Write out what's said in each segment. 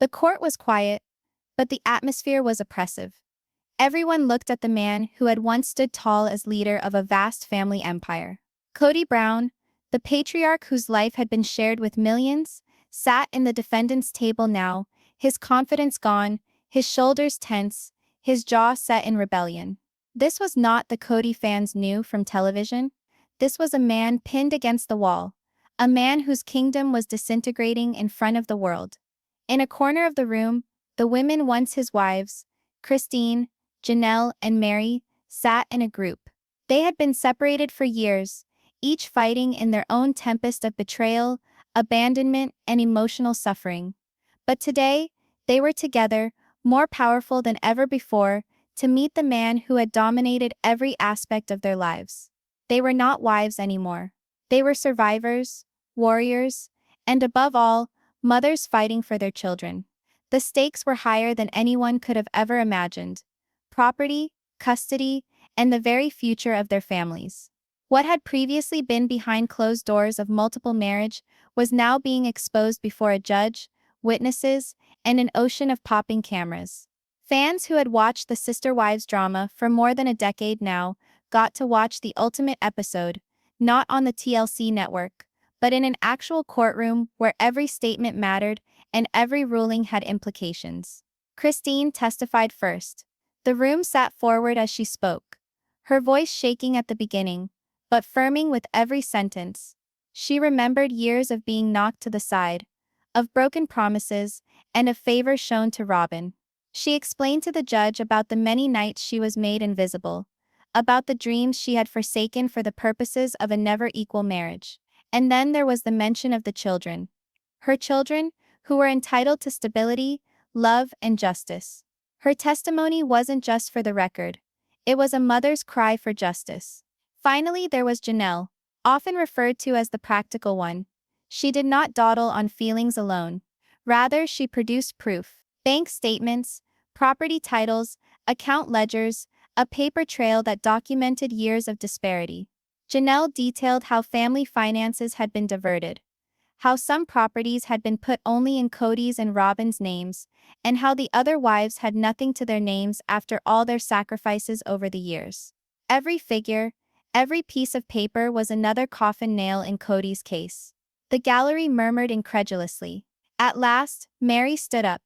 The court was quiet, but the atmosphere was oppressive. Everyone looked at the man who had once stood tall as leader of a vast family empire. Kody Brown, the patriarch whose life had been shared with millions, sat in the defendant's table now, his confidence gone, his shoulders tense, his jaw set in rebellion. This was not the Kody fans knew from television. This was a man pinned against the wall, a man whose kingdom was disintegrating in front of the world. In a corner of the room, the women once his wives, Christine, Janelle, and Meri, sat in a group. They had been separated for years, each fighting in their own tempest of betrayal, abandonment, and emotional suffering. But today, they were together, more powerful than ever before, to meet the man who had dominated every aspect of their lives. They were not wives anymore. They were survivors, warriors, and above all, mothers fighting for their children. The stakes were higher than anyone could have ever imagined. Property, custody, and the very future of their families. What had previously been behind closed doors of multiple marriage was now being exposed before a judge, witnesses, and an ocean of popping cameras. Fans who had watched the Sister Wives drama for more than a decade now got to watch the ultimate episode, not on the TLC network, but in an actual courtroom where every statement mattered and every ruling had implications. Christine testified first. The room sat forward as she spoke, her voice shaking at the beginning, but firming with every sentence. She remembered years of being knocked to the side, of broken promises, and of favor shown to Robyn. She explained to the judge about the many nights she was made invisible, about the dreams she had forsaken for the purposes of a never-equal marriage. And then there was the mention of the children. Her children, who were entitled to stability, love, and justice. Her testimony wasn't just for the record. It was a mother's cry for justice. Finally, there was Janelle, often referred to as the practical one. She did not dawdle on feelings alone. Rather, she produced proof. Bank statements, property titles, account ledgers, a paper trail that documented years of disparity. Janelle detailed how family finances had been diverted, how some properties had been put only in Kody's and Robyn's names, and how the other wives had nothing to their names after all their sacrifices over the years. Every figure, every piece of paper was another coffin nail in Kody's case. The gallery murmured incredulously. At last, Meri stood up.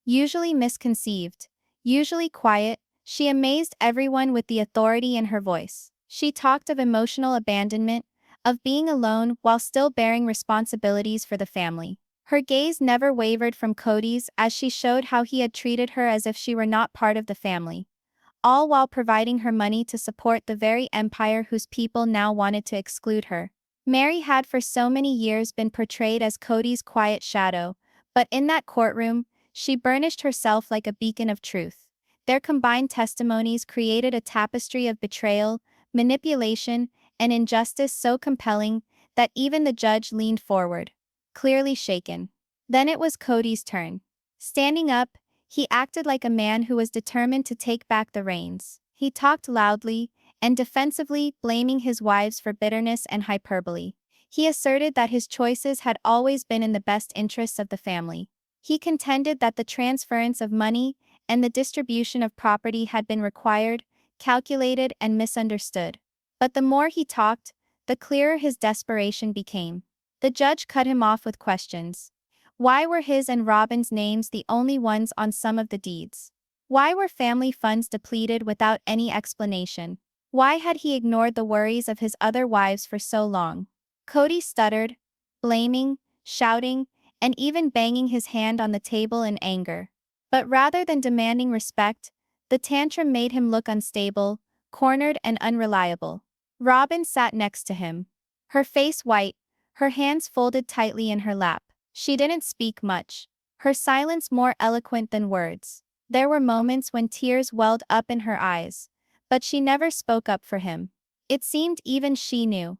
Usually misconceived, usually quiet, she amazed everyone with the authority in her voice. She talked of emotional abandonment, of being alone while still bearing responsibilities for the family. Her gaze never wavered from Kody's as she showed how he had treated her as if she were not part of the family, all while providing her money to support the very empire whose people now wanted to exclude her. Meri had for so many years been portrayed as Kody's quiet shadow, but in that courtroom, she burnished herself like a beacon of truth. Their combined testimonies created a tapestry of betrayal, manipulation, and injustice so compelling that even the judge leaned forward, clearly shaken. Then it was Kody's turn. Standing up, he acted like a man who was determined to take back the reins. He talked loudly and defensively, blaming his wives for bitterness and hyperbole. He asserted that his choices had always been in the best interests of the family. He contended that the transference of money and the distribution of property had been required, calculated, and misunderstood. But the more he talked, the clearer his desperation became. The judge cut him off with questions. Why were his and Robyn's names the only ones on some of the deeds? Why were family funds depleted without any explanation? Why had he ignored the worries of his other wives for so long? Kody stuttered, blaming, shouting, and even banging his hand on the table in anger. But rather than demanding respect, the tantrum made him look unstable, cornered, and unreliable. Robyn sat next to him, her face white, her hands folded tightly in her lap. She didn't speak much, her silence more eloquent than words. There were moments when tears welled up in her eyes, but she never spoke up for him. It seemed even she knew.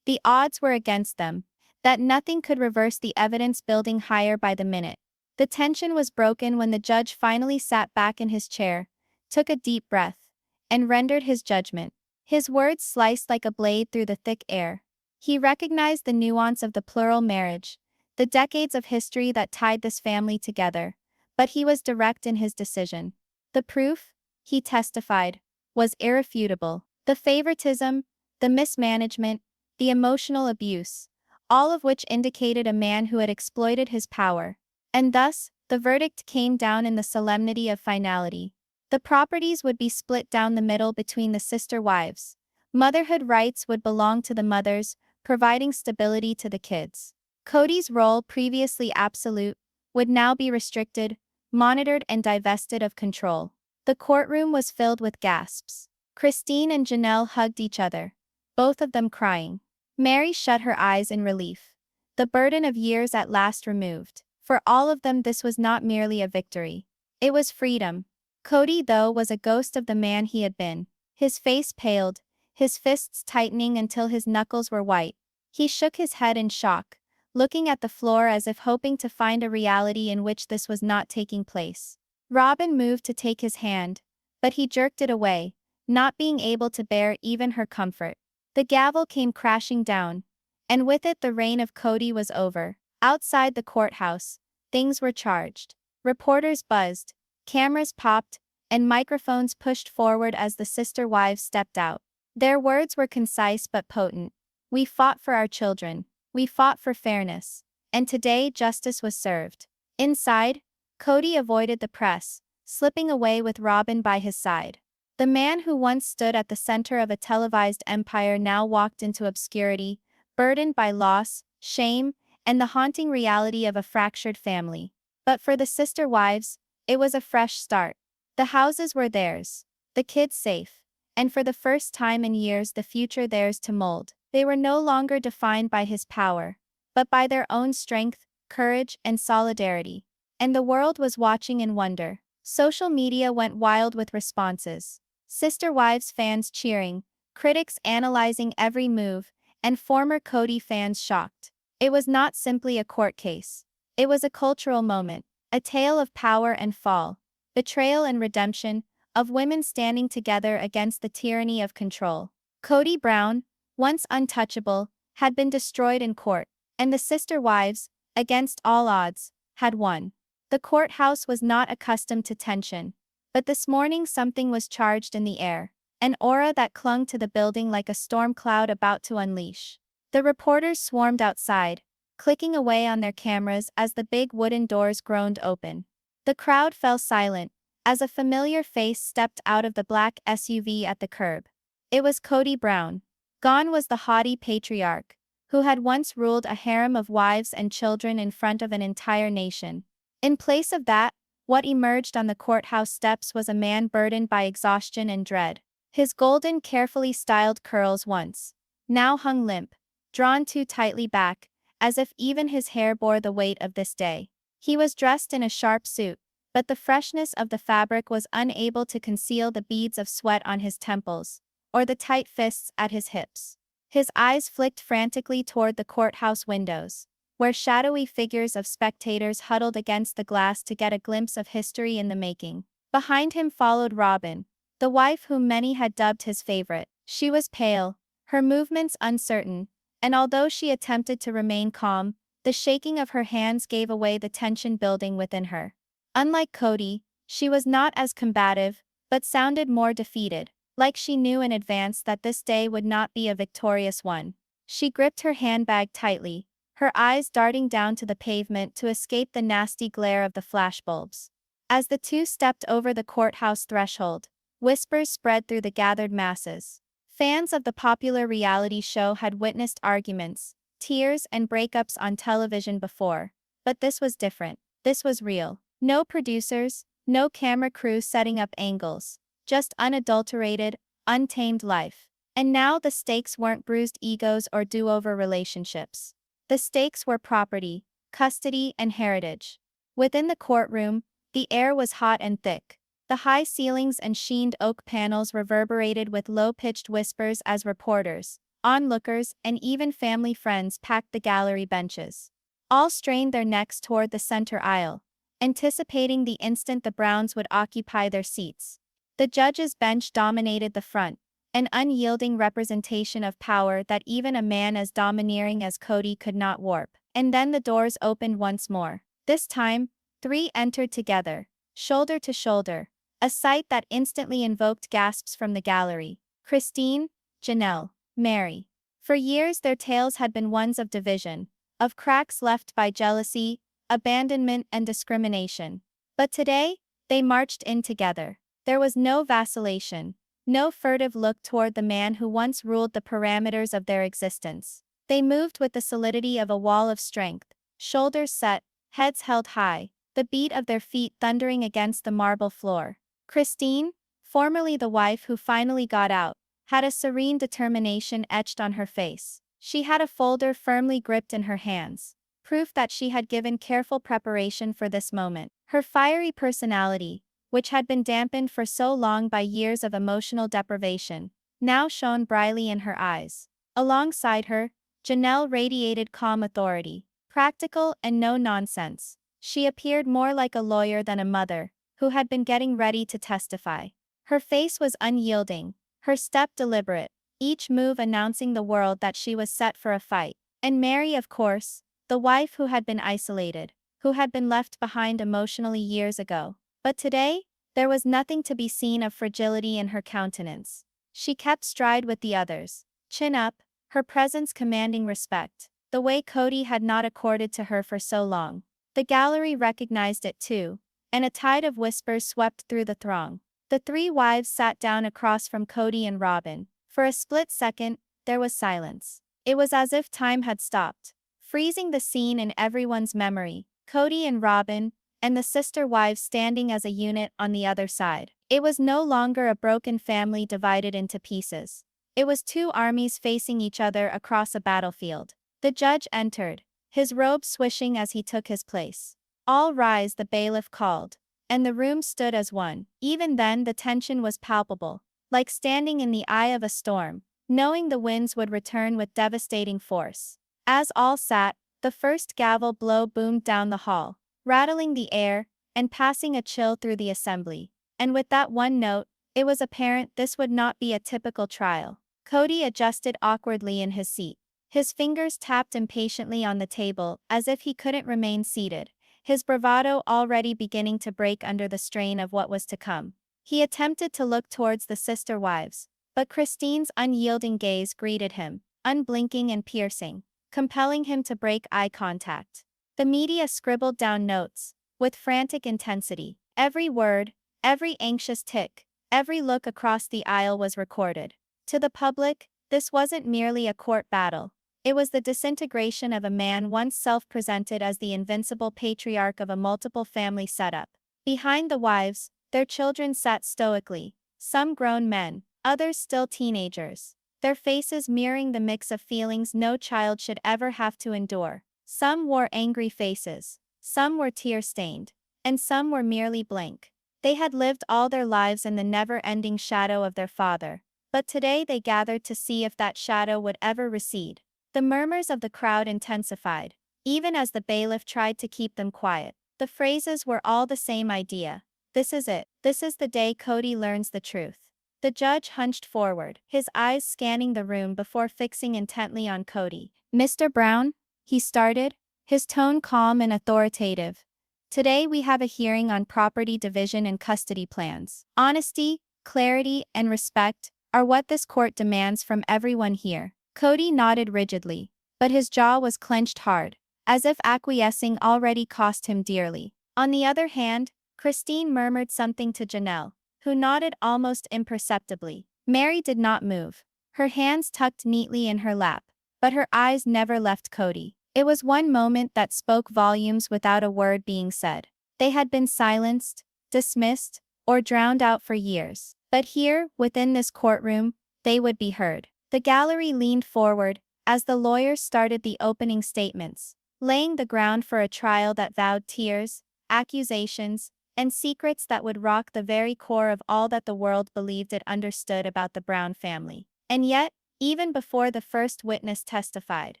The odds were against them, that nothing could reverse the evidence building higher by the minute. The tension was broken when the judge finally sat back in his chair, took a deep breath, and rendered his judgment. His words sliced like a blade through the thick air. He recognized the nuance of the plural marriage, the decades of history that tied this family together, but he was direct in his decision. The proof, he testified, was irrefutable. The favoritism, the mismanagement, the emotional abuse, all of which indicated a man who had exploited his power. And thus, the verdict came down in the solemnity of finality. The properties would be split down the middle between the sister wives. Motherhood rights would belong to the mothers, providing stability to the kids. Kody's role, previously absolute, would now be restricted, monitored, and divested of control. The courtroom was filled with gasps. Christine and Janelle hugged each other, both of them crying. Meri shut her eyes in relief. The burden of years at last removed. For all of them, this was not merely a victory. It was freedom. Kody, though, was a ghost of the man he had been. His face paled, his fists tightening until his knuckles were white. He shook his head in shock, looking at the floor as if hoping to find a reality in which this was not taking place. Robyn moved to take his hand, but he jerked it away, not being able to bear even her comfort. The gavel came crashing down, and with it the reign of Kody was over. Outside the courthouse, things were charged. Reporters buzzed, cameras popped, and microphones pushed forward as the sister wives stepped out. Their words were concise but potent. "We fought for our children. We fought for fairness. And today justice was served." Inside, Kody avoided the press, slipping away with Robyn by his side. The man who once stood at the center of a televised empire now walked into obscurity, burdened by loss, shame, and the haunting reality of a fractured family. But for the sister wives, it was a fresh start. The houses were theirs, the kids safe, and for the first time in years the future theirs to mold. They were no longer defined by his power, but by their own strength, courage, and solidarity. And the world was watching in wonder. Social media went wild with responses. Sister wives fans cheering, critics analyzing every move, and former Kody fans shocked. It was not simply a court case. It was a cultural moment, a tale of power and fall, betrayal and redemption, of women standing together against the tyranny of control. Kody Brown, once untouchable, had been destroyed in court, and the sister wives, against all odds, had won. The courthouse was not accustomed to tension, but this morning something was charged in the air, an aura that clung to the building like a storm cloud about to unleash. The reporters swarmed outside, clicking away on their cameras as the big wooden doors groaned open. The crowd fell silent, as a familiar face stepped out of the black SUV at the curb. It was Kody Brown. Gone was the haughty patriarch, who had once ruled a harem of wives and children in front of an entire nation. In place of that, what emerged on the courthouse steps was a man burdened by exhaustion and dread. His golden, carefully styled curls once now hung limp, drawn too tightly back, as if even his hair bore the weight of this day. He was dressed in a sharp suit, but the freshness of the fabric was unable to conceal the beads of sweat on his temples, or the tight fists at his hips. His eyes flicked frantically toward the courthouse windows, where shadowy figures of spectators huddled against the glass to get a glimpse of history in the making. Behind him followed Robyn, the wife whom many had dubbed his favorite. She was pale, her movements uncertain, and although she attempted to remain calm, the shaking of her hands gave away the tension building within her. Unlike Kody, she was not as combative, but sounded more defeated, like she knew in advance that this day would not be a victorious one. She gripped her handbag tightly, her eyes darting down to the pavement to escape the nasty glare of the flashbulbs. As the two stepped over the courthouse threshold, whispers spread through the gathered masses. Fans of the popular reality show had witnessed arguments, tears, and breakups on television before, but this was different. This was real. No producers, no camera crew setting up angles, just unadulterated, untamed life. And now the stakes weren't bruised egos or do-over relationships. The stakes were property, custody, and heritage. Within the courtroom, the air was hot and thick. The high ceilings and sheened oak panels reverberated with low-pitched whispers as reporters, onlookers, and even family friends packed the gallery benches. All strained their necks toward the center aisle, anticipating the instant the Browns would occupy their seats. The judge's bench dominated the front, an unyielding representation of power that even a man as domineering as Kody could not warp. And then the doors opened once more. This time, Three entered together, shoulder to shoulder, a sight that instantly invoked gasps from the gallery. Christine, Janelle, Meri. For years their tales had been ones of division, of cracks left by jealousy, abandonment and discrimination. But today, they marched in together. There was no vacillation, no furtive look toward the man who once ruled the parameters of their existence. They moved with the solidity of a wall of strength, shoulders set, heads held high, the beat of their feet thundering against the marble floor. Christine, formerly the wife who finally got out, had a serene determination etched on her face. She had a folder firmly gripped in her hands, proof that she had given careful preparation for this moment. Her fiery personality, which had been dampened for so long by years of emotional deprivation, now shone brightly in her eyes. Alongside her, Janelle radiated calm authority, practical and no nonsense. She appeared more like a lawyer than a mother, who had been getting ready to testify. Her face was unyielding, her step deliberate, each move announcing the world that she was set for a fight. And Meri, of course, the wife who had been isolated, who had been left behind emotionally years ago. But today, there was nothing to be seen of fragility in her countenance. She kept stride with the others, chin up, her presence commanding respect, the way Kody had not accorded to her for so long. The gallery recognized it too, and a tide of whispers swept through the throng. The three wives sat down across from Kody and Robyn. For a split second, there was silence. It was as if time had stopped, freezing the scene in everyone's memory. Kody and Robyn, and the sister wives standing as a unit on the other side. It was no longer a broken family divided into pieces. It was two armies facing each other across a battlefield. The judge entered, his robe swishing as he took his place. "All rise," the bailiff called, and the room stood as one. Even then the tension was palpable, like standing in the eye of a storm, knowing the winds would return with devastating force. As all sat, the first gavel blow boomed down the hall, rattling the air, and passing a chill through the assembly. And with that one note, it was apparent this would not be a typical trial. Kody adjusted awkwardly in his seat. His fingers tapped impatiently on the table as if he couldn't remain seated, his bravado already beginning to break under the strain of what was to come. He attempted to look towards the sister wives, but Christine's unyielding gaze greeted him, unblinking and piercing, compelling him to break eye contact. The media scribbled down notes, with frantic intensity. Every word, every anxious tick, every look across the aisle was recorded. To the public, this wasn't merely a court battle. It was the disintegration of a man once self-presented as the invincible patriarch of a multiple family setup. Behind the wives, their children sat stoically, some grown men, others still teenagers, their faces mirroring the mix of feelings no child should ever have to endure. Some wore angry faces, some were tear-stained, and some were merely blank. They had lived all their lives in the never-ending shadow of their father, but today they gathered to see if that shadow would ever recede. The murmurs of the crowd intensified, even as the bailiff tried to keep them quiet. The phrases were all the same idea. This is it. This is the day Kody learns the truth. The judge hunched forward, his eyes scanning the room before fixing intently on Kody. "Mr. Brown," he started, his tone calm and authoritative. "Today we have a hearing on property division and custody plans. Honesty, clarity, and respect are what this court demands from everyone here." Kody nodded rigidly, but his jaw was clenched hard, as if acquiescing already cost him dearly. On the other hand, Christine murmured something to Janelle, who nodded almost imperceptibly. Meri did not move, her hands tucked neatly in her lap, but her eyes never left Kody. It was one moment that spoke volumes without a word being said. They had been silenced, dismissed, or drowned out for years. But here, within this courtroom, they would be heard. The gallery leaned forward, as the lawyers started the opening statements, laying the ground for a trial that vowed tears, accusations, and secrets that would rock the very core of all that the world believed it understood about the Brown family. And yet, even before the first witness testified,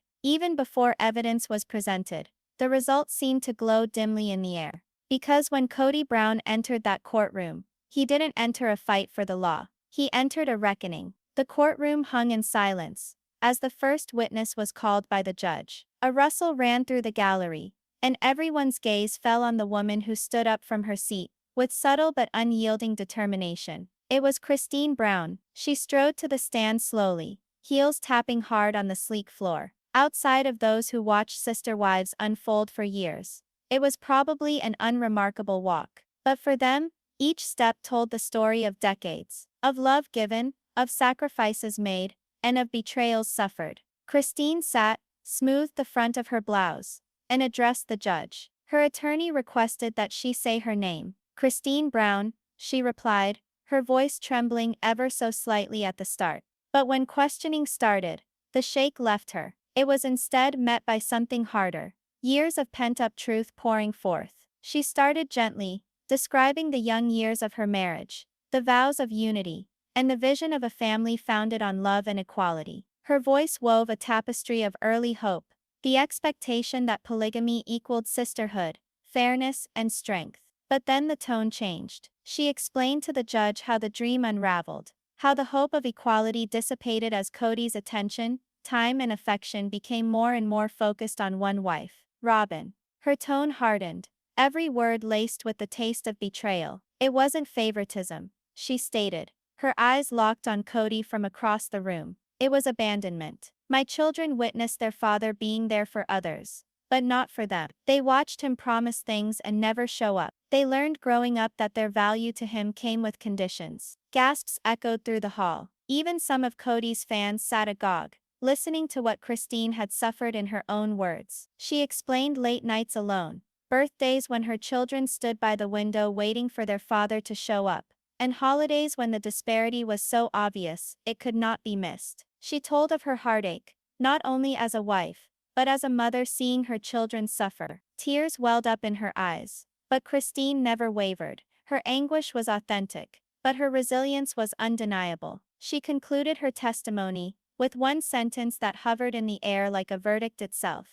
even before evidence was presented, the results seemed to glow dimly in the air. Because when Kody Brown entered that courtroom, he didn't enter a fight for the law. He entered a reckoning. The courtroom hung in silence as the first witness was called by the judge. A rustle ran through the gallery, and everyone's gaze fell on the woman who stood up from her seat, with subtle but unyielding determination. It was Kody Brown. She strode to the stand slowly, heels tapping hard on the sleek floor. Outside of those who watched sister wives unfold for years, it was probably an unremarkable walk. But for them, each step told the story of decades, of love given, of sacrifices made, and of betrayals suffered. Kody sat, smoothed the front of her blouse, and addressed the judge. Her attorney requested that she say her name. Kody Brown, she replied, her voice trembling ever so slightly at the start. But when questioning started, the shake left her. It was instead met by something harder, years of pent-up truth pouring forth. She started gently, describing the young years of her marriage, the vows of unity, and the vision of a family founded on love and equality. Her voice wove a tapestry of early hope, the expectation that polygamy equaled sisterhood, fairness, and strength. But then the tone changed. She explained to the judge how the dream unraveled, how the hope of equality dissipated as Kody's attention, time, and affection became more and more focused on one wife, Robyn. Her tone hardened, every word laced with the taste of betrayal. It wasn't favoritism, she stated, her eyes locked on Kody from across the room. It was abandonment. My children witnessed their father being there for others, but not for them. They watched him promise things and never show up. They learned growing up that their value to him came with conditions. Gasps echoed through the hall. Even some of Kody's fans sat agog, listening to what Kody had suffered in her own words. She explained late nights alone, birthdays when her children stood by the window waiting for their father to show up, and holidays when the disparity was so obvious it could not be missed. She told of her heartache, not only as a wife, but as a mother seeing her children suffer. Tears welled up in her eyes, but Kody never wavered. Her anguish was authentic, but her resilience was undeniable. She concluded her testimony with one sentence that hovered in the air like a verdict itself.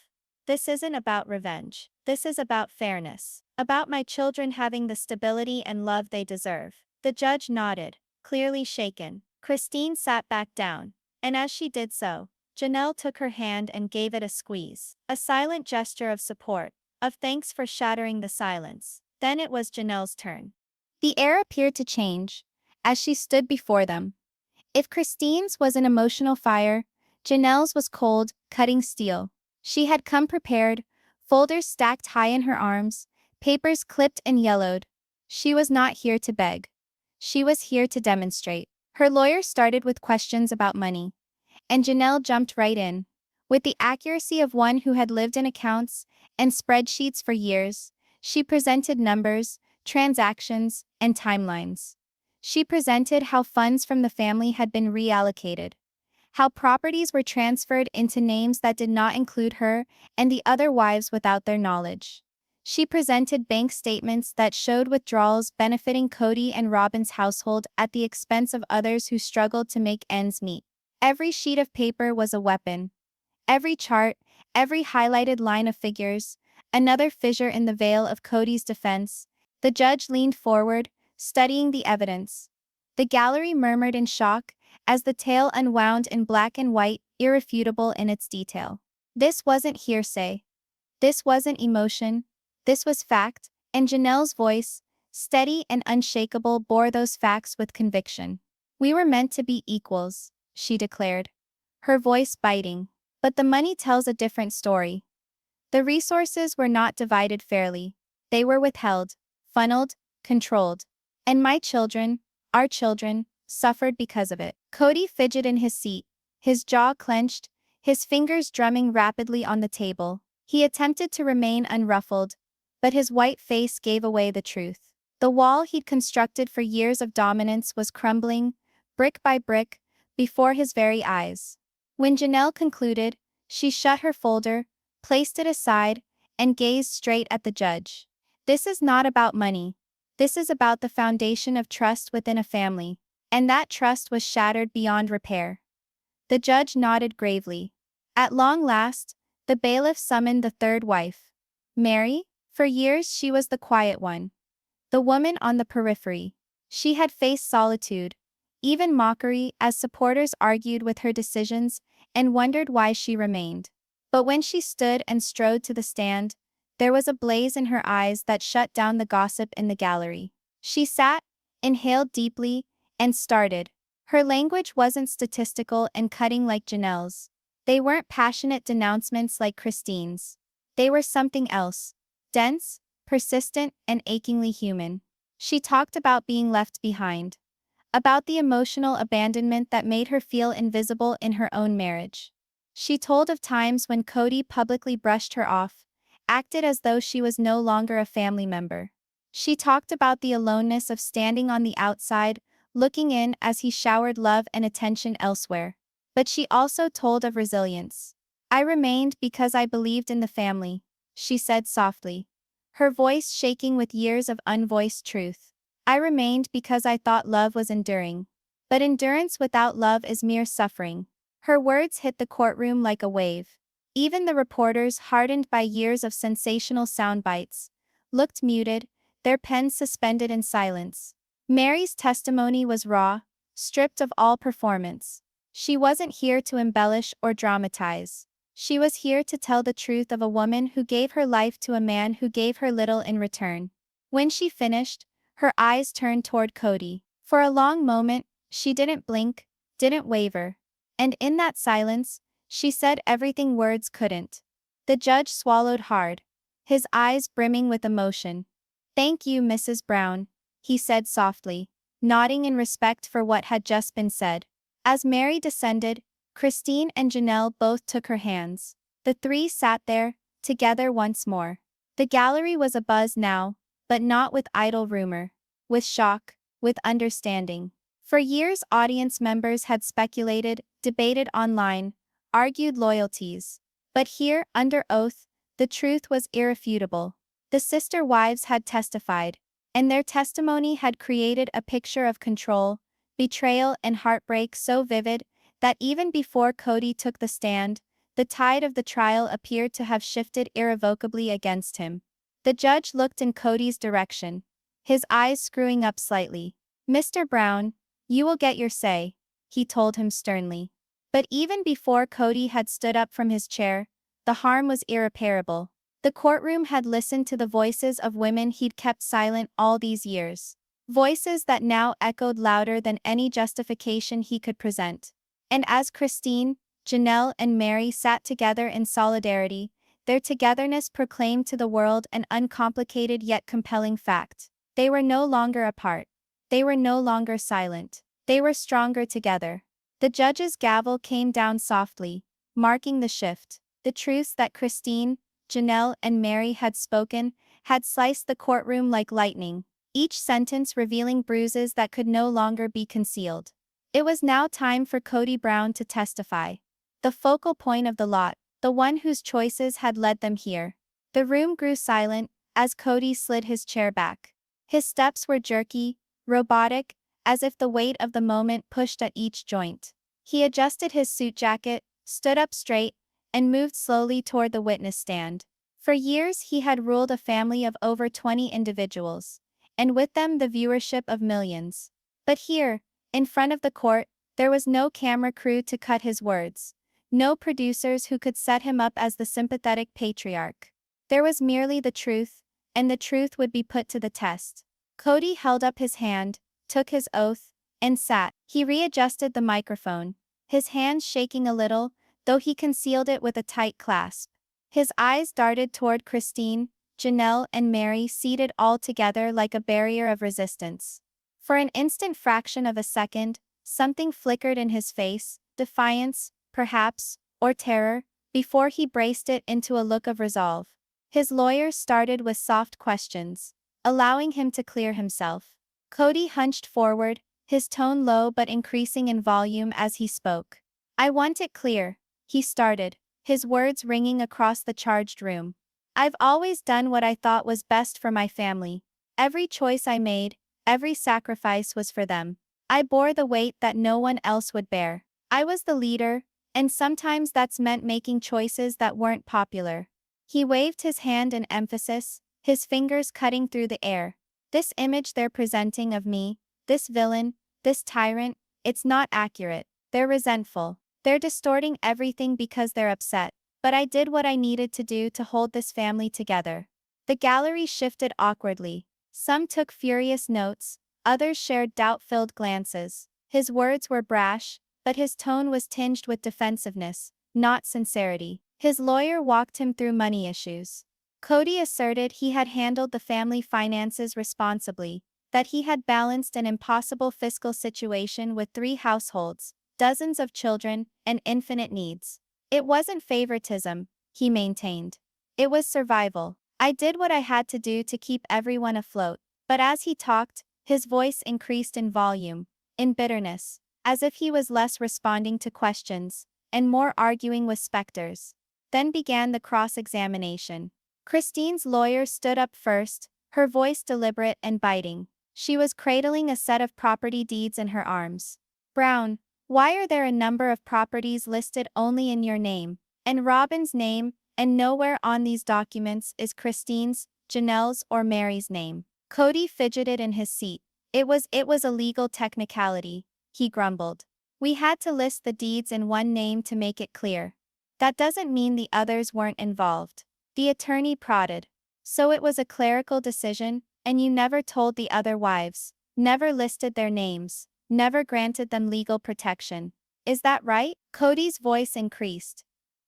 This isn't about revenge. This is about fairness. About my children having the stability and love they deserve. The judge nodded, clearly shaken. Kody sat back down, and as she did so, Janelle took her hand and gave it a squeeze. A silent gesture of support, of thanks for shattering the silence. Then it was Janelle's turn. The air appeared to change as she stood before them. If Kody's was an emotional fire, Janelle's was cold, cutting steel. She had come prepared, folders stacked high in her arms, papers clipped and yellowed. She was not here to beg. She was here to demonstrate. Her lawyer started with questions about money, and Janelle jumped right in. With the accuracy of one who had lived in accounts and spreadsheets for years, she presented numbers, transactions, and timelines. She presented how funds from the family had been reallocated, how properties were transferred into names that did not include her and the other wives without their knowledge. She presented bank statements that showed withdrawals benefiting Kody and Robyn's household at the expense of others who struggled to make ends meet. Every sheet of paper was a weapon. Every chart, every highlighted line of figures, another fissure in the veil of Kody's defense. The judge leaned forward, studying the evidence. The gallery murmured in shock as the tale unwound in black and white, irrefutable in its detail. This wasn't hearsay. This wasn't emotion. This was fact, and Janelle's voice, steady and unshakable, bore those facts with conviction. We were meant to be equals, she declared, her voice biting. But the money tells a different story. The resources were not divided fairly. They were withheld, funneled, controlled. And my children, our children, suffered because of it. Kody fidgeted in his seat, his jaw clenched, his fingers drumming rapidly on the table. He attempted to remain unruffled, but his white face gave away the truth. The wall he'd constructed for years of dominance was crumbling, brick by brick, before his very eyes. When Janelle concluded, she shut her folder, placed it aside, and gazed straight at the judge. This is not about money. This is about the foundation of trust within a family, and that trust was shattered beyond repair. The judge nodded gravely. At long last, the bailiff summoned the third wife, Meri. For years she was the quiet one, the woman on the periphery. She had faced solitude, even mockery, as supporters argued with her decisions and wondered why she remained. But when she stood and strode to the stand, There was a blaze in her eyes that shut down the gossip in the gallery. She sat, inhaled deeply, and started. Her language wasn't statistical and cutting like Janelle's. They weren't passionate denouncements like Christine's. They were something else. Dense, persistent, and achingly human. She talked about being left behind. About the emotional abandonment that made her feel invisible in her own marriage. She told of times when Kody publicly brushed her off, acted as though she was no longer a family member. She talked about the aloneness of standing on the outside, looking in as he showered love and attention elsewhere. But she also told of resilience. I remained because I believed in the family, she said softly, her voice shaking with years of unvoiced truth. I remained because I thought love was enduring. But endurance without love is mere suffering. Her words hit the courtroom like a wave. Even the reporters, hardened by years of sensational soundbites, looked muted, their pens suspended in silence. Meri's testimony was raw, stripped of all performance. She wasn't here to embellish or dramatize. She was here to tell the truth of a woman who gave her life to a man who gave her little in return. When she finished, her eyes turned toward Kody. For a long moment, she didn't blink, didn't waver. And in that silence, she said everything words couldn't. The judge swallowed hard, his eyes brimming with emotion. Thank you, Mrs. Brown, he said softly, nodding in respect for what had just been said. As Meri descended, Christine and Janelle both took her hands. The three sat there, together once more. The gallery was abuzz now, but not with idle rumor. With shock, with understanding. For years audience members had speculated, debated online, argued loyalties. But here, under oath, the truth was irrefutable. The sister wives had testified, and their testimony had created a picture of control, betrayal and heartbreak so vivid that even before Kody took the stand, the tide of the trial appeared to have shifted irrevocably against him. The judge looked in Kody's direction, his eyes screwing up slightly. Mr. Brown, you will get your say, he told him sternly. But even before Kody had stood up from his chair, the harm was irreparable. The courtroom had listened to the voices of women he'd kept silent all these years. Voices that now echoed louder than any justification he could present. And as Christine, Janelle and Meri sat together in solidarity, their togetherness proclaimed to the world an uncomplicated yet compelling fact. They were no longer apart. They were no longer silent. They were stronger together. The judge's gavel came down softly, marking the shift. The truths that Christine, Janelle and Meri had spoken had sliced the courtroom like lightning, each sentence revealing bruises that could no longer be concealed. It was now time for Kody Brown to testify. The focal point of the lot, the one whose choices had led them here. The room grew silent as Kody slid his chair back. His steps were jerky, robotic, as if the weight of the moment pushed at each joint. He adjusted his suit jacket, stood up straight, and moved slowly toward the witness stand. For years he had ruled a family of over 20 individuals, and with them the viewership of millions. But here, in front of the court, there was no camera crew to cut his words, no producers who could set him up as the sympathetic patriarch. There was merely the truth, and the truth would be put to the test. Kody held up his hand, took his oath, and sat. He readjusted the microphone, his hands shaking a little, though he concealed it with a tight clasp. His eyes darted toward Christine, Janelle and Meri seated all together like a barrier of resistance. For an instant fraction of a second, something flickered in his face, defiance, perhaps, or terror, before he braced it into a look of resolve. His lawyers started with soft questions, allowing him to clear himself. Kody hunched forward, his tone low but increasing in volume as he spoke. I want it clear, he started, his words ringing across the charged room. I've always done what I thought was best for my family. Every choice I made, every sacrifice was for them. I bore the weight that no one else would bear. I was the leader, and sometimes that's meant making choices that weren't popular. He waved his hand in emphasis, his fingers cutting through the air. This image they're presenting of me, this villain, this tyrant, it's not accurate. They're resentful. They're distorting everything because they're upset. but I did what I needed to do to hold this family together. The gallery shifted awkwardly. Some took furious notes, others shared doubt-filled glances. His words were brash, but his tone was tinged with defensiveness, not sincerity. His lawyer walked him through money issues. Kody asserted he had handled the family finances responsibly, that he had balanced an impossible fiscal situation with 3 households, dozens of children, and infinite needs. It wasn't favoritism, he maintained. It was survival. I did what I had to do to keep everyone afloat. But as he talked, his voice increased in volume, in bitterness, as if he was less responding to questions, and more arguing with specters. Then began the cross-examination. Christine's lawyer stood up first, her voice deliberate and biting. She was cradling a set of property deeds in her arms. Brown, why are there a number of properties listed only in your name, and Robyn's name, and nowhere on these documents is Christine's, Janelle's or Meri's name? Kody fidgeted in his seat. It was a legal technicality, he grumbled. We had to list the deeds in one name to make it clear. That doesn't mean the others weren't involved. The attorney prodded. So it was a clerical decision, and you never told the other wives, never listed their names, never granted them legal protection. Is that right? Kody's voice increased.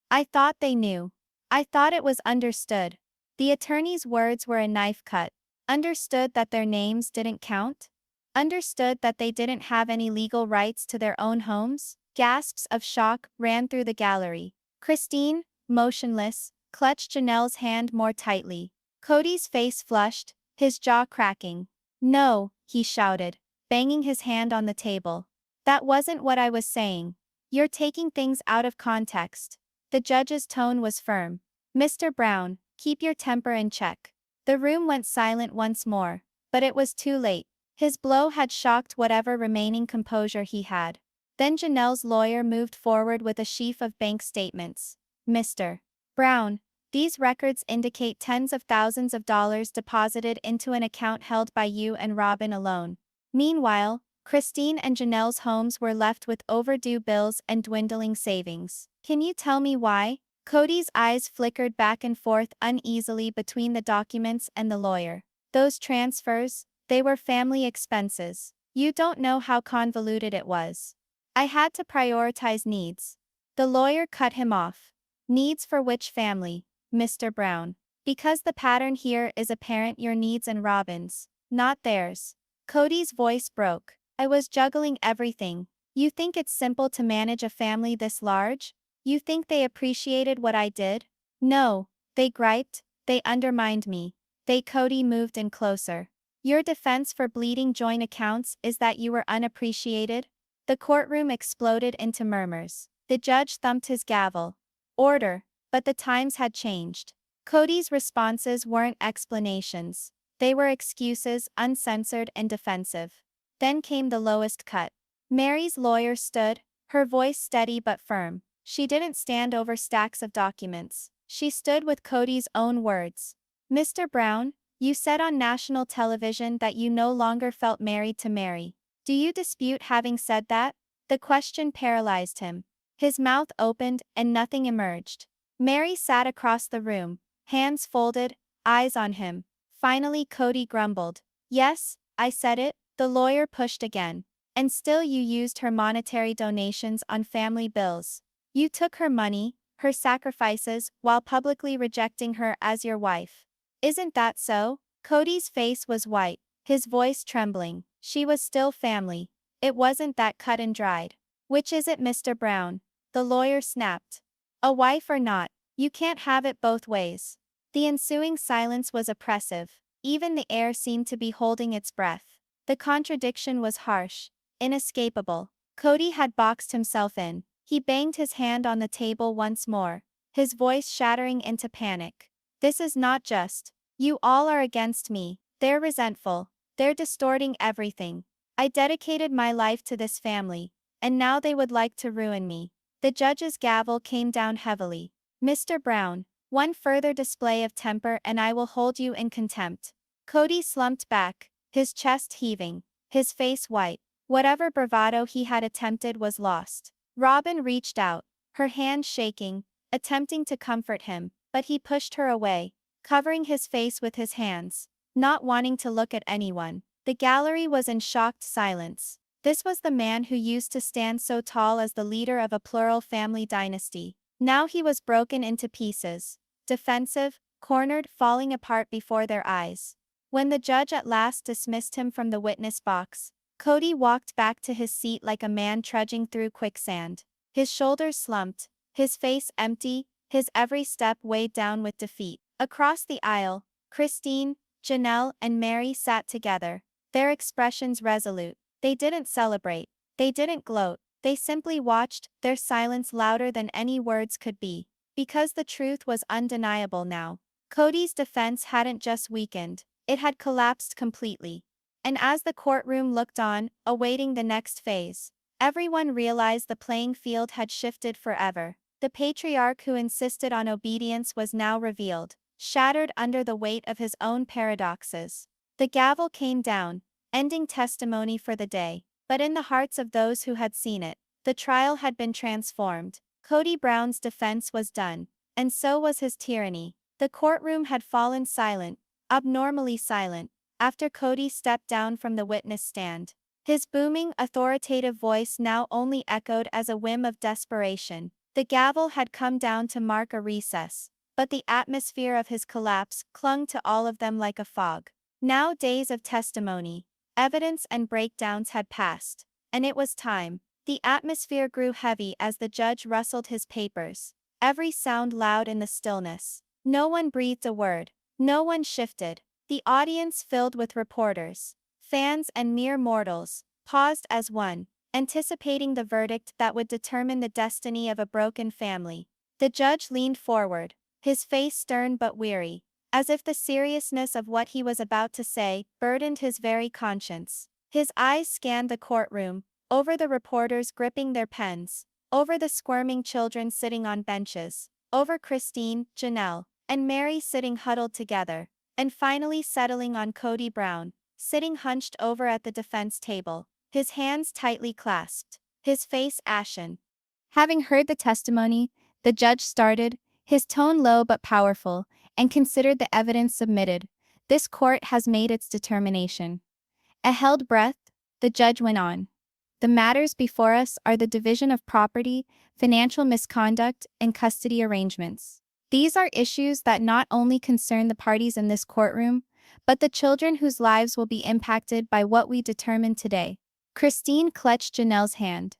I thought they knew. I thought it was understood. The attorney's words were a knife cut. Understood that their names didn't count? Understood that they didn't have any legal rights to their own homes? Gasps of shock ran through the gallery. Christine, motionless, clutched Janelle's hand more tightly. Kody's face flushed, his jaw cracking. No, he shouted, banging his hand on the table. That wasn't what I was saying. You're taking things out of context. The judge's tone was firm. Mr. Brown, keep your temper in check. The room went silent once more, but it was too late. His blow had shocked whatever remaining composure he had. Then Janelle's lawyer moved forward with a sheaf of bank statements. Mr. Brown, these records indicate tens of thousands of dollars deposited into an account held by you and Robyn alone. Meanwhile, Christine and Janelle's homes were left with overdue bills and dwindling savings. Can you tell me why? Kody's eyes flickered back and forth uneasily between the documents and the lawyer. Those transfers, they were family expenses. You don't know how convoluted it was. I had to prioritize needs. The lawyer cut him off. Needs for which family, Mr. Brown? Because the pattern here is apparent, your needs and Robyn's, not theirs. Kody's voice broke. I was juggling everything. You think it's simple to manage a family this large? You think they appreciated what I did? No, they griped, they undermined me. Kody moved in closer. Your defense for bleeding joint accounts is that you were unappreciated? The courtroom exploded into murmurs. The judge thumped his gavel. Order, but the times had changed. Kody's responses weren't explanations. They were excuses, uncensored and defensive. Then came the lowest cut. Meri's lawyer stood, her voice steady but firm. She didn't stand over stacks of documents. She stood with Kody's own words. Mr. Brown, you said on national television that you no longer felt married to Meri. Do you dispute having said that? The question paralyzed him. His mouth opened and nothing emerged. Meri sat across the room, hands folded, eyes on him. Finally Kody grumbled. Yes, I said it. The lawyer pushed again. And still you used her monetary donations on family bills. You took her money, her sacrifices, while publicly rejecting her as your wife. Isn't that so? Kody's face was white, his voice trembling. She was still family. It wasn't that cut and dried. Which is it, Mr. Brown? The lawyer snapped. A wife or not, you can't have it both ways. The ensuing silence was oppressive. Even the air seemed to be holding its breath. The contradiction was harsh, inescapable. Kody had boxed himself in. He banged his hand on the table once more, his voice shattering into panic. This is not just. You all are against me. They're resentful. They're distorting everything. I dedicated my life to this family, and now they would like to ruin me. The judge's gavel came down heavily. Mr. Brown, one further display of temper and I will hold you in contempt. Kody slumped back, his chest heaving, his face white. Whatever bravado he had attempted was lost. Robyn reached out, her hand shaking, attempting to comfort him, but he pushed her away, covering his face with his hands, not wanting to look at anyone. The gallery was in shocked silence. This was the man who used to stand so tall as the leader of a plural family dynasty. Now he was broken into pieces, defensive, cornered, falling apart before their eyes. When the judge at last dismissed him from the witness box, Kody walked back to his seat like a man trudging through quicksand. His shoulders slumped, his face empty, his every step weighed down with defeat. Across the aisle, Christine, Janelle, and Meri sat together, their expressions resolute. They didn't celebrate. They didn't gloat. They simply watched, their silence louder than any words could be. Because the truth was undeniable now. Kody's defense hadn't just weakened, it had collapsed completely. And as the courtroom looked on, awaiting the next phase, everyone realized the playing field had shifted forever. The patriarch who insisted on obedience was now revealed, shattered under the weight of his own paradoxes. The gavel came down, ending testimony for the day. But in the hearts of those who had seen it, the trial had been transformed. Kody Brown's defense was done, and so was his tyranny. The courtroom had fallen silent, abnormally silent, after Kody stepped down from the witness stand. His booming, authoritative voice now only echoed as a whim of desperation. The gavel had come down to mark a recess, but the atmosphere of his collapse clung to all of them like a fog. Now days of testimony, evidence and breakdowns had passed, and it was time. The atmosphere grew heavy as the judge rustled his papers, every sound loud in the stillness. No one breathed a word, no one shifted. The audience, filled with reporters, fans and mere mortals, paused as one, anticipating the verdict that would determine the destiny of a broken family. The judge leaned forward, his face stern but weary, as if the seriousness of what he was about to say burdened his very conscience. His eyes scanned the courtroom, over the reporters gripping their pens, over the squirming children sitting on benches, over Christine, Janelle, and Meri sitting huddled together, and finally settling on Kody Brown, sitting hunched over at the defense table, his hands tightly clasped, his face ashen. Having heard the testimony, the judge started, his tone low but powerful, and considered the evidence submitted. This court has made its determination. A held breath, the judge went on. The matters before us are the division of property, financial misconduct, and custody arrangements. These are issues that not only concern the parties in this courtroom, but the children whose lives will be impacted by what we determine today. Christine clutched Janelle's hand.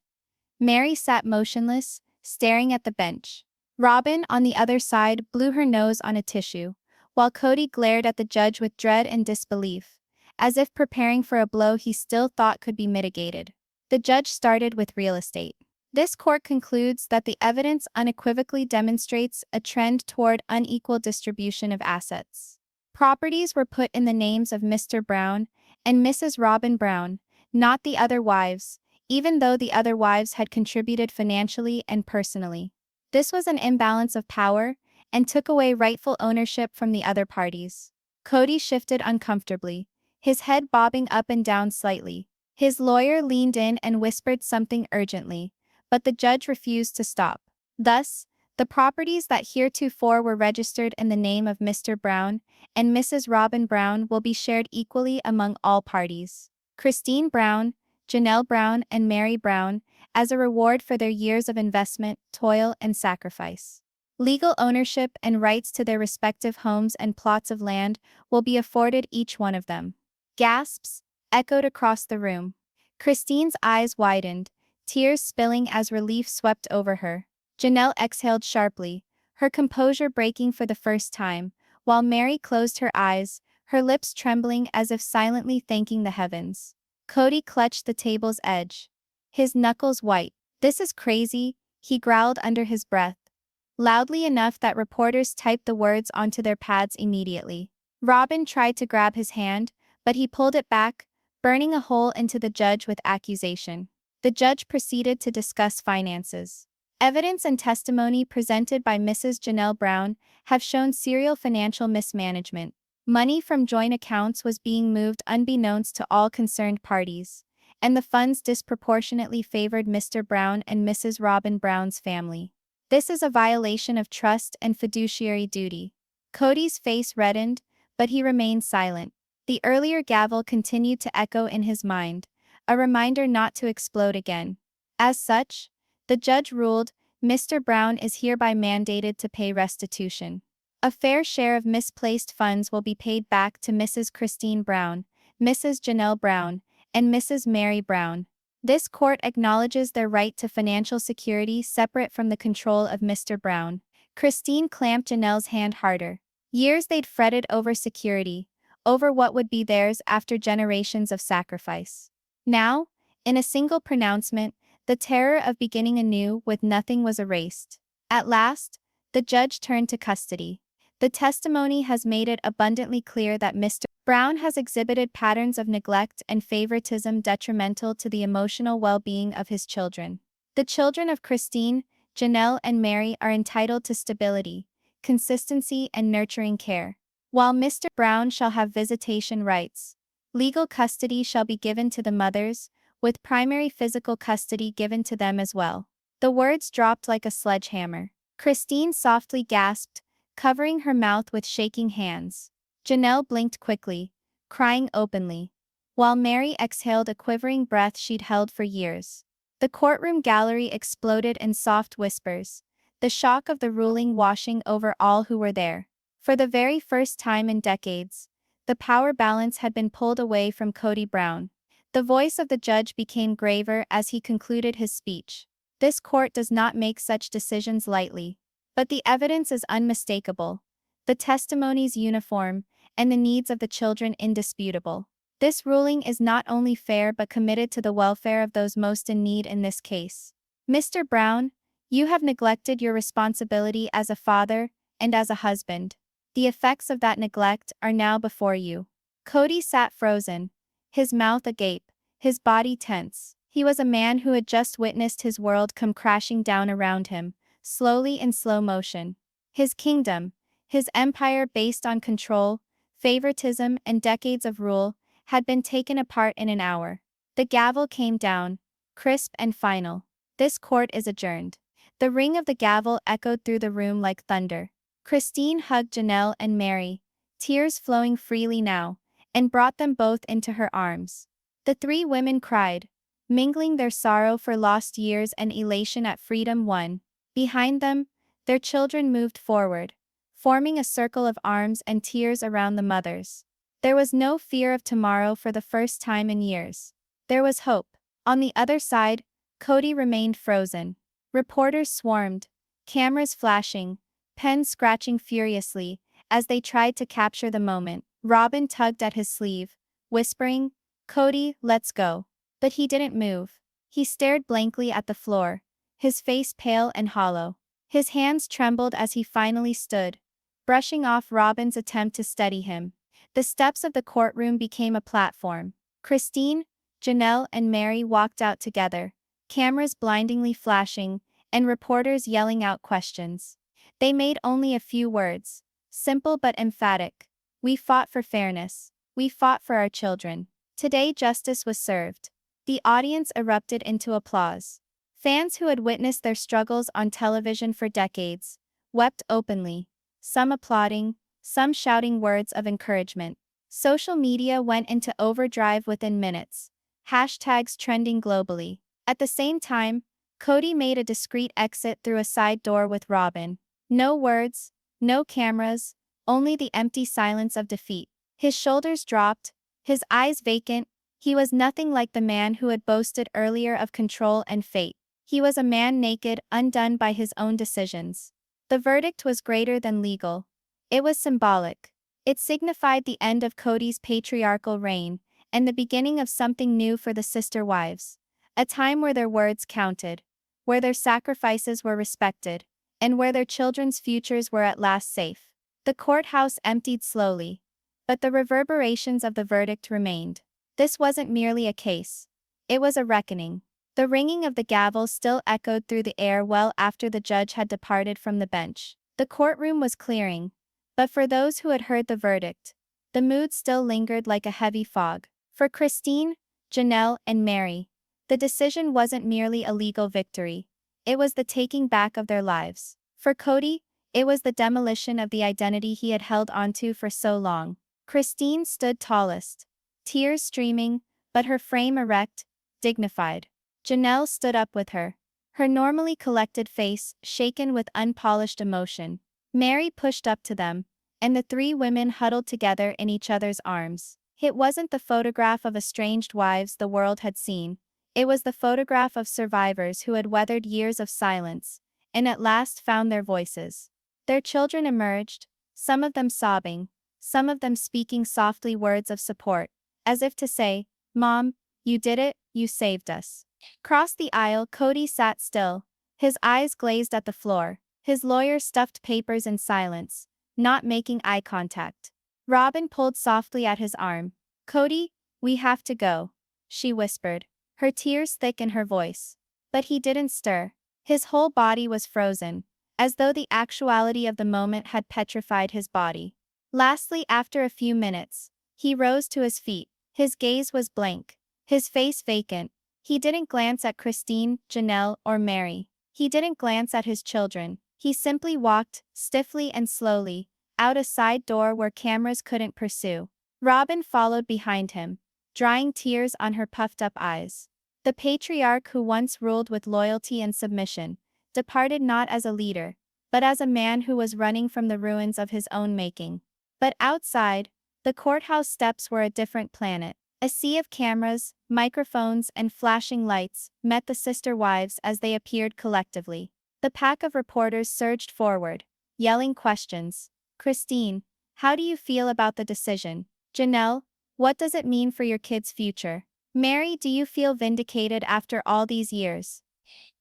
Meri sat motionless, staring at the bench. Robyn, on the other side, blew her nose on a tissue, while Kody glared at the judge with dread and disbelief, as if preparing for a blow he still thought could be mitigated. The judge started with real estate. This court concludes that the evidence unequivocally demonstrates a trend toward unequal distribution of assets. Properties were put in the names of Mr. Brown and Mrs. Robyn Brown, not the other wives, even though the other wives had contributed financially and personally. This was an imbalance of power and took away rightful ownership from the other parties. Kody shifted uncomfortably, his head bobbing up and down slightly. His lawyer leaned in and whispered something urgently, but the judge refused to stop. Thus, the properties that heretofore were registered in the name of Mr. Brown and Mrs. Robyn Brown will be shared equally among all parties. Christine Brown, Janelle Brown, and Meri Brown, as a reward for their years of investment, toil, and sacrifice. Legal ownership and rights to their respective homes and plots of land will be afforded each one of them. Gasps echoed across the room. Christine's eyes widened, tears spilling as relief swept over her. Janelle exhaled sharply, her composure breaking for the first time, while Meri closed her eyes, her lips trembling as if silently thanking the heavens. Kody clutched the table's edge, his knuckles white. "This is crazy," he growled under his breath, loudly enough that reporters typed the words onto their pads immediately. Robyn tried to grab his hand, but he pulled it back, burning a hole into the judge with accusation. The judge proceeded to discuss finances. Evidence and testimony presented by Mrs. Janelle Brown have shown serial financial mismanagement. Money from joint accounts was being moved unbeknownst to all concerned parties, and the funds disproportionately favored Mr. Brown and Mrs. Robyn Brown's family. This is a violation of trust and fiduciary duty. Kody's face reddened, but he remained silent. The earlier gavel continued to echo in his mind, a reminder not to explode again. As such, the judge ruled, Mr. Brown is hereby mandated to pay restitution. A fair share of misplaced funds will be paid back to Mrs. Christine Brown, Mrs. Janelle Brown, and Mrs. Meri Brown. This court acknowledges their right to financial security separate from the control of Mr. Brown. Christine clamped Janelle's hand harder. Years they'd fretted over security, over what would be theirs after generations of sacrifice. Now, in a single pronouncement, the terror of beginning anew with nothing was erased. At last, the judge turned to custody. The testimony has made it abundantly clear that Mr. Brown has exhibited patterns of neglect and favoritism detrimental to the emotional well-being of his children. The children of Christine, Janelle, and Meri are entitled to stability, consistency, and nurturing care. While Mr. Brown shall have visitation rights, legal custody shall be given to the mothers, with primary physical custody given to them as well. The words dropped like a sledgehammer. Christine softly gasped, covering her mouth with shaking hands. Janelle blinked quickly, crying openly, while Meri exhaled a quivering breath she'd held for years. The courtroom gallery exploded in soft whispers, the shock of the ruling washing over all who were there. For the very first time in decades, the power balance had been pulled away from Kody Brown. The voice of the judge became graver as he concluded his speech. This court does not make such decisions lightly. But the evidence is unmistakable, the testimonies uniform, and the needs of the children indisputable. This ruling is not only fair but committed to the welfare of those most in need in this case. Mr. Brown, you have neglected your responsibility as a father and as a husband. The effects of that neglect are now before you. Kody sat frozen, his mouth agape, his body tense. He was a man who had just witnessed his world come crashing down around him, slowly in slow motion. His kingdom, his empire based on control, favoritism, and decades of rule, had been taken apart in an hour. The gavel came down, crisp and final. This court is adjourned. The ring of the gavel echoed through the room like thunder. Christine hugged Janelle and Meri, tears flowing freely now, and brought them both into her arms. The three women cried, mingling their sorrow for lost years and elation at freedom won. Behind them, their children moved forward, forming a circle of arms and tears around the mothers. There was no fear of tomorrow for the first time in years. There was hope. On the other side, Kody remained frozen. Reporters swarmed, cameras flashing, pens scratching furiously, as they tried to capture the moment. Robyn tugged at his sleeve, whispering, "Kody, let's go." But he didn't move. He stared blankly at the floor, his face pale and hollow. His hands trembled as he finally stood, brushing off Robyn's attempt to steady him. The steps of the courtroom became a platform. Christine, Janelle, and Meri walked out together, cameras blindingly flashing, and reporters yelling out questions. They made only a few words, simple but emphatic. "We fought for fairness. We fought for our children. Today justice was served." The audience erupted into applause. Fans who had witnessed their struggles on television for decades wept openly, some applauding, some shouting words of encouragement. Social media went into overdrive within minutes, hashtags trending globally. At the same time, Kody made a discreet exit through a side door with Robyn. No words, no cameras, only the empty silence of defeat. His shoulders dropped, his eyes vacant. He was nothing like the man who had boasted earlier of control and fate. He was a man naked, undone by his own decisions. The verdict was greater than legal. It was symbolic. It signified the end of Kody's patriarchal reign, and the beginning of something new for the sister wives. A time where their words counted, where their sacrifices were respected, and where their children's futures were at last safe. The courthouse emptied slowly, but the reverberations of the verdict remained. This wasn't merely a case. It was a reckoning. The ringing of the gavel still echoed through the air well after the judge had departed from the bench. The courtroom was clearing, but for those who had heard the verdict, the mood still lingered like a heavy fog. For Christine, Janelle, and Meri, the decision wasn't merely a legal victory. it was the taking back of their lives. For Kody, it was the demolition of the identity he had held onto for so long. Christine stood tallest, tears streaming, but her frame erect, dignified. Janelle stood up with her, her normally collected face shaken with unpolished emotion. Meri pushed up to them, and the three women huddled together in each other's arms. It wasn't the photograph of estranged wives the world had seen, it was the photograph of survivors who had weathered years of silence, and at last found their voices. Their children emerged, some of them sobbing, some of them speaking softly words of support, as if to say, "Mom, you did it, you saved us." Across the aisle, Kody sat still, his eyes glazed at the floor, his lawyer stuffed papers in silence, not making eye contact. Robyn pulled softly at his arm. "Kody, we have to go," she whispered, her tears thick in her voice. But he didn't stir. His whole body was frozen, as though the actuality of the moment had petrified his body. Lastly, after a few minutes, he rose to his feet. His gaze was blank, his face vacant. He didn't glance at Christine, Janelle, or Meri. He didn't glance at his children. He simply walked, stiffly and slowly, out a side door where cameras couldn't pursue. Robyn followed behind him, drying tears on her puffed-up eyes. The patriarch who once ruled with loyalty and submission, departed not as a leader, but as a man who was running from the ruins of his own making. But outside, the courthouse steps were a different planet. A sea of cameras, microphones, and flashing lights met the sister wives as they appeared collectively. The pack of reporters surged forward, yelling questions. "Christine, how do you feel about the decision? Janelle, what does it mean for your kid's future? Meri, do you feel vindicated after all these years?"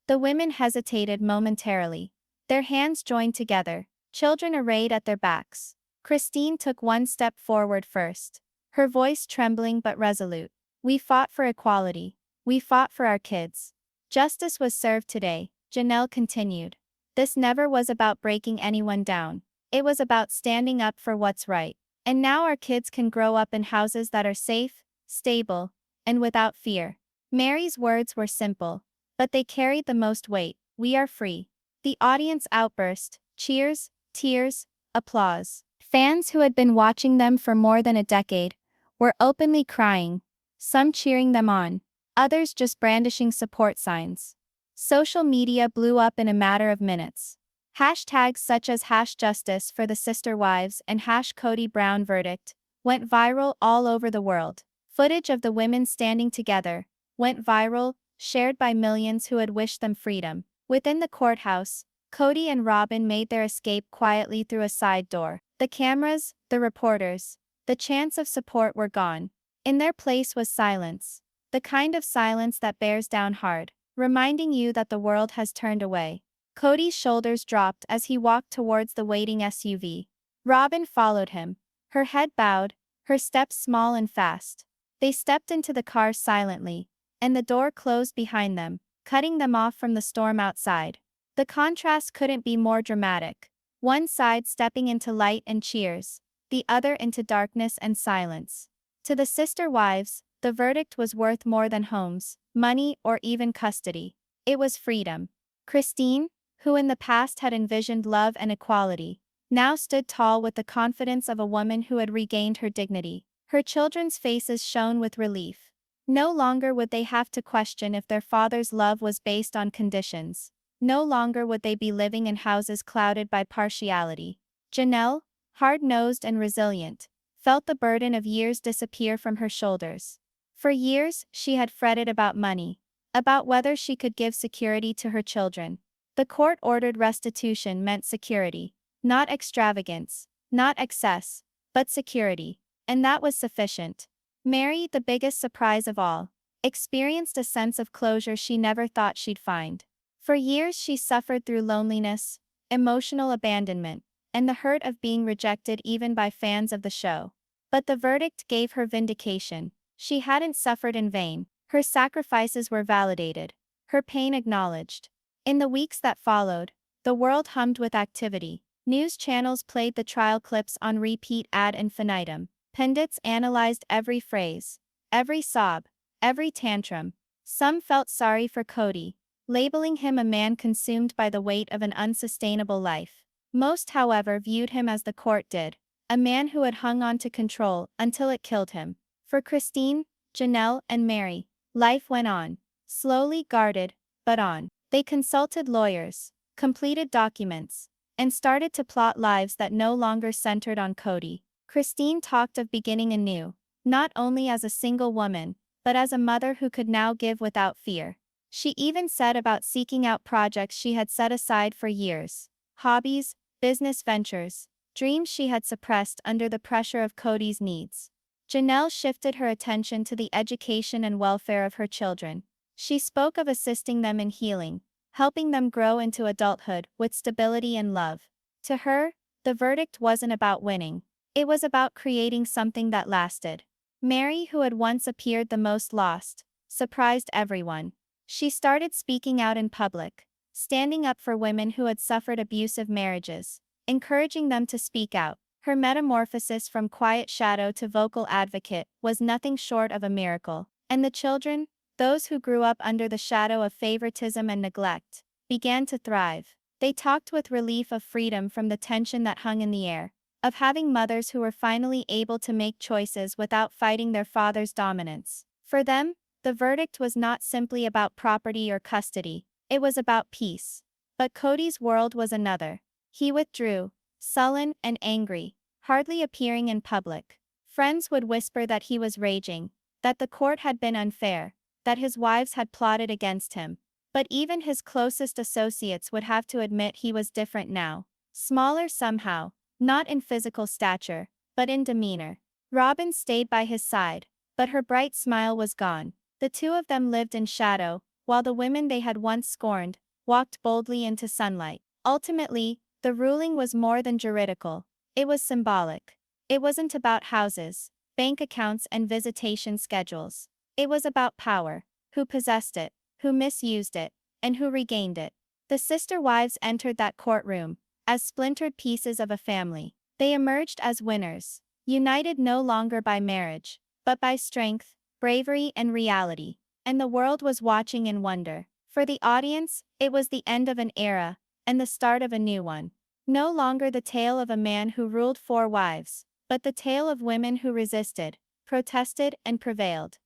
The women hesitated momentarily, their hands joined together, children arrayed at their backs. Christine took one step forward first, her voice trembling but resolute. "We fought for equality. We fought for our kids. Justice was served today," Janelle continued. "This never was about breaking anyone down. It was about standing up for what's right. And now our kids can grow up in houses that are safe, stable, and without fear." Meri's words were simple, but they carried the most weight. "We are free." The audience outburst, cheers, tears, applause. Fans who had been watching them for more than a decade were openly crying, some cheering them on, others just brandishing support signs. Social media blew up in a matter of minutes. Hashtags such as #Justice for the Sister Wives and #Kody Brown verdict went viral all over the world. Footage of the women standing together went viral, shared by millions who had wished them freedom. Within the courthouse, Kody and Robyn made their escape quietly through a side door. The cameras, the reporters, the chants of support were gone. In their place was silence, the kind of silence that bears down hard, reminding you that the world has turned away. Kody's shoulders dropped as he walked towards the waiting SUV. Robyn followed him, her head bowed, her steps small and fast. They stepped into the car silently, and the door closed behind them, cutting them off from the storm outside. The contrast couldn't be more dramatic. One side stepping into light and cheers, the other into darkness and silence. To the sister wives, the verdict was worth more than homes, money, or even custody. It was freedom. Christine, who in the past had envisioned love and equality, now stood tall with the confidence of a woman who had regained her dignity. Her children's faces shone with relief. No longer would they have to question if their father's love was based on conditions. No longer would they be living in houses clouded by partiality. Janelle, hard-nosed and resilient, felt the burden of years disappear from her shoulders. For years, she had fretted about money, about whether she could give security to her children. The court-ordered restitution meant security, not extravagance, not excess, but security, and that was sufficient. Meri, the biggest surprise of all, experienced a sense of closure she never thought she'd find. For years she suffered through loneliness, emotional abandonment, and the hurt of being rejected even by fans of the show. But the verdict gave her vindication. She hadn't suffered in vain. Her sacrifices were validated, her pain acknowledged. In the weeks that followed, the world hummed with activity. News channels played the trial clips on repeat ad infinitum. Pundits analyzed every phrase, every sob, every tantrum. Some felt sorry for Kody, labeling him a man consumed by the weight of an unsustainable life. Most, however, viewed him as the court did, a man who had hung on to control until it killed him. For Christine, Janelle, and Meri, life went on. Slowly, guarded, but on. They consulted lawyers, completed documents, and started to plot lives that no longer centered on Kody. Christine talked of beginning anew, not only as a single woman, but as a mother who could now give without fear. She even said about seeking out projects she had set aside for years, hobbies, business ventures, dreams she had suppressed under the pressure of Kody's needs. Janelle shifted her attention to the education and welfare of her children. She spoke of assisting them in healing, helping them grow into adulthood with stability and love. To her, the verdict wasn't about winning. It was about creating something that lasted. Meri, who had once appeared the most lost, surprised everyone. She started speaking out in public, standing up for women who had suffered abusive marriages, encouraging them to speak out. Her metamorphosis from quiet shadow to vocal advocate was nothing short of a miracle. And the children, those who grew up under the shadow of favoritism and neglect, began to thrive. They talked with relief of freedom from the tension that hung in the air, of having mothers who were finally able to make choices without fighting their father's dominance. For them, the verdict was not simply about property or custody, it was about peace. But Kody's world was another. He withdrew, sullen and angry, hardly appearing in public. Friends would whisper that he was raging, that the court had been unfair, that his wives had plotted against him. But even his closest associates would have to admit he was different now. Smaller somehow, not in physical stature, but in demeanor. Robyn stayed by his side, but her bright smile was gone. The two of them lived in shadow, while the women they had once scorned walked boldly into sunlight. Ultimately, the ruling was more than juridical. It was symbolic. It wasn't about houses, bank accounts, and visitation schedules. It was about power, who possessed it, who misused it, and who regained it. The sister wives entered that courtroom as splintered pieces of a family. They emerged as winners, united no longer by marriage, but by strength, bravery, and reality. And the world was watching in wonder. For the audience, it was the end of an era, and the start of a new one. No longer the tale of a man who ruled 4 wives, but the tale of women who resisted, protested, and prevailed.